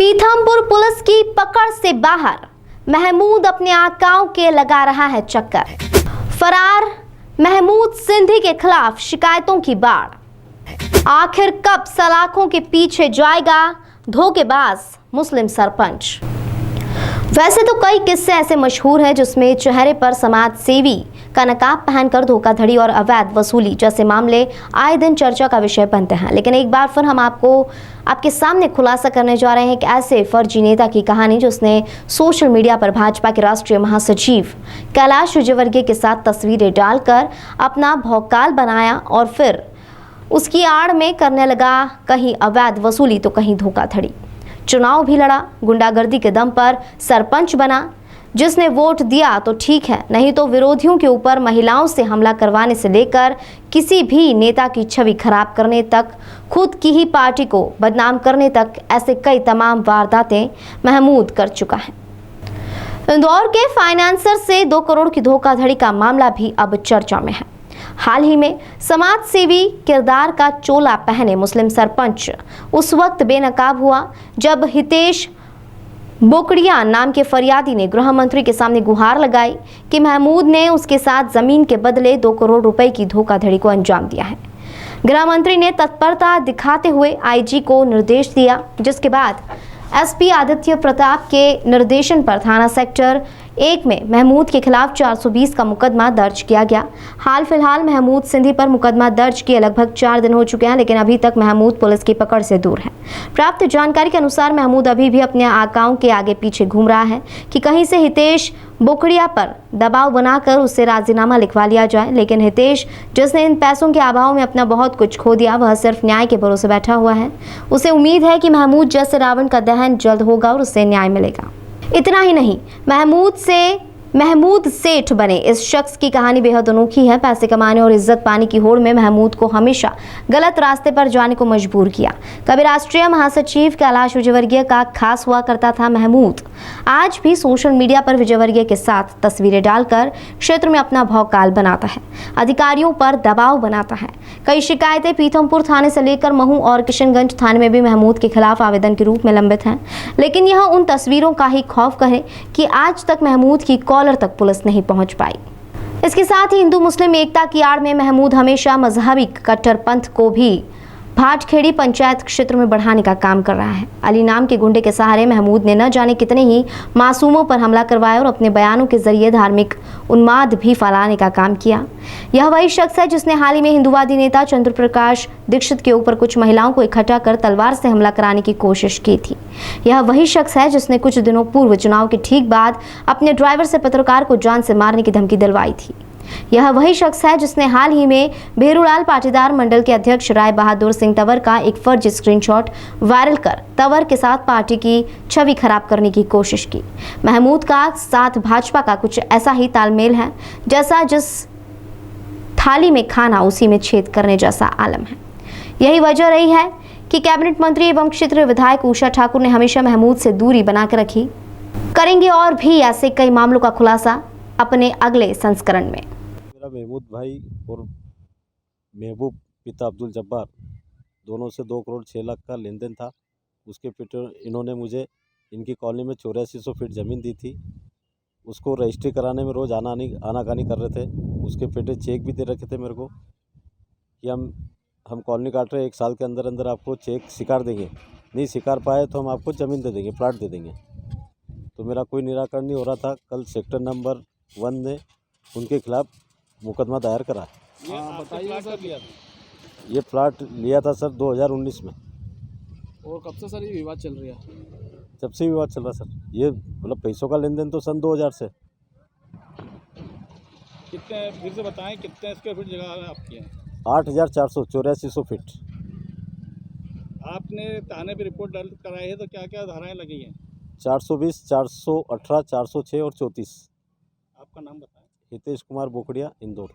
Pithampur police की पकड़ से बाहर, महमूद अपने आकाओं के लगा रहा है चक्कर। फरार महमूद सिंधी के खिलाफ शिकायतों की बाढ़। आखिर कब सलाखों के पीछे जाएगा धोखेबाज मुस्लिम सरपंच। वैसे तो कई किस्से ऐसे मशहूर हैं जिसमें चेहरे पर समाज सेवी का नकाब पहनकर धोखाधड़ी और अवैध वसूली जैसे मामले आए दिन चर्चा का विषय बनते हैं। लेकिन एक बार फिर हम आपके सामने खुलासा करने जा रहे हैं कि ऐसे फर्जी नेता की कहानी जिसने सोशल मीडिया पर भाजपा के राष्ट्रीय महासचिव कैलाश विजयवर्गीय के साथ तस्वीरें डालकर अपना भौकाल बनाया और फिर उसकी आड़ में करने लगा कहीं अवैध वसूली तो कहीं धोखाधड़ी। चुनाव भी लड़ा, गुंडागर्दी के दम पर सरपंच बना। जिसने वोट दिया तो ठीक है, नहीं तो विरोधियों के ऊपर महिलाओं से हमला करवाने से लेकर किसी भी नेता की छवि खराब करने तक, खुद की ही पार्टी को बदनाम करने तक, ऐसे कई तमाम वारदातें महमूद कर चुका है। इंदौर के फाइनेंसर से 2 करोड़ की धोखाधड़ी का मामला भी अब चर्चा में है। हाल ही में समाज सेवी किरदार का चोला पहने मुस्लिम सरपंच उस वक्त बेनकाब हुआ जब हितेश बोकड़िया नाम के फरियादी ने गृह मंत्री के सामने गुहार लगाई कि महमूद ने उसके साथ जमीन के बदले 2 करोड़ रुपए की धोखाधड़ी को अंजाम दिया है। गृह मंत्री ने तत्परता दिखाते हुए आईजी को निर्देश दिया, जिसके बाद एसपी आदित्य प्रताप के निर्देशन पर थाना सेक्टर 1 में महमूद के खिलाफ 420 का मुकदमा दर्ज किया गया। हाल फिलहाल महमूद सिंधी पर मुकदमा दर्ज किए लगभग 4 दिन हो चुके हैं, लेकिन अभी तक महमूद पुलिस की पकड़ से दूर है। प्राप्त जानकारी के अनुसार महमूद अभी भी अपने आकाओं के आगे पीछे घूम रहा है कि कहीं से हितेश बोकड़िया पर दबाव बनाकर उससे राजीनामा लिखवा लिया जाए। लेकिन हितेश, जिसने इन पैसों के अभाव में अपना बहुत कुछ खो दिया, वह सिर्फ न्याय के भरोसे बैठा हुआ है। उसे उम्मीद है कि महमूद जैसे रावण का दहन जल्द होगा और उसे न्याय मिलेगा। इतना ही नहीं, महमूद सेठ बने इस शख्स की कहानी बेहद अनोखी है। पैसे कमाने और इज्जत पाने की होड़ में महमूद को हमेशा गलत रास्ते पर जाने को मजबूर किया। कभी राष्ट्रीय महासचिव कैलाश विजयवर्गीय का खास हुआ करता था महमूद। आज भी सोशल मीडिया पर विजयवर्गीय के साथ तस्वीरें डालकर क्षेत्र में अपना भौकाल बनाता है, अधिकारियों पर दबाव बनाता है। कई शिकायतें पीथमपुर थाने से लेकर महू और किशनगंज थाने में भी महमूद के खिलाफ आवेदन के रूप में लंबित हैं। लेकिन यह उन तस्वीरों का ही खौफ करे कि आज तक महमूद की कॉलर तक पुलिस नहीं पहुंच पाई। इसके साथ ही हिंदू मुस्लिम एकता की आड़ में महमूद हमेशा मजहबी कट्टरपंथ को भी भाटखेड़ी पंचायत क्षेत्र में बढ़ाने का काम कर रहा है। अली नाम के गुंडे के सहारे महमूद ने न जाने कितने ही मासूमों पर हमला करवाया और अपने बयानों के जरिए धार्मिक उन्माद भी फैलाने का काम किया। यह वही शख्स है जिसने हाल ही में हिंदूवादी नेता चंद्र प्रकाश दीक्षित के ऊपर कुछ महिलाओं को इकट्ठा कर तलवार से हमला कराने की कोशिश की थी। यह वही शख्स है जिसने कुछ दिनों पूर्व चुनाव के ठीक बाद अपने ड्राइवर से पत्रकार को जान से मारने की धमकी दिलवाई थी। यह वही शख्स है जिसने हाल ही में भेरूलाल पाटीदार मंडल के अध्यक्ष राय बहादुर सिंह तंवर का एक फर्जी स्क्रीनशॉट वायरल कर तंवर के साथ पार्टी की छवि खराब करने की कोशिश की। महमूद का साथ भाजपा का कुछ ऐसा ही तालमेल है जैसा जिस थाली में खाना उसी में छेद करने जैसा आलम है। यही वजह रही है कि कैबिनेट मंत्री एवं क्षेत्रीय विधायक उषा ठाकुर ने हमेशा महमूद से दूरी बनाकर रखी। करेंगे और भी ऐसे कई मामलों का खुलासा अपने अगले संस्करण में। मेरा महमूद भाई और महबूब पिता अब्दुल जब्बार दोनों से 2 करोड़ 6 लाख का लेन देन था। उसके फिर इन्होंने मुझे इनकी कॉलोनी में 8400 फीट ज़मीन दी थी। उसको रजिस्ट्री कराने में रोज़ आनाकानी कर रहे थे। उसके फिर चेक भी दे रखे थे मेरे को कि हम कॉलोनी काट रहे हैं, 1 साल के अंदर अंदर आपको चेक स्वीकार देंगे, नहीं स्वीकार पाए तो हम आपको ज़मीन दे देंगे, प्लाट दे देंगे। तो मेरा कोई निराकरण नहीं हो रहा था। कल सेक्टर नंबर 1 ने उनके खिलाफ मुकदमा दायर करा। बताइए सर, ये प्लाट लिया था सर 2019 में। और कब से सर ये विवाद चल रहा है? जब से विवाद चल रहा सर, ये मतलब पैसों का लेन देन तो सन 2000 से। कितने, फिर से बताएं, कितने स्क्वायर फीट जगह आपकी है? 8400 फीट। आपने थाने पे रिपोर्ट दर्ज कराई है तो क्या क्या धाराएं लगी हैं? 420, 418, 406 और 34। आपका नाम बताएं। हितेश कुमार बोकड़िया, इंदौर।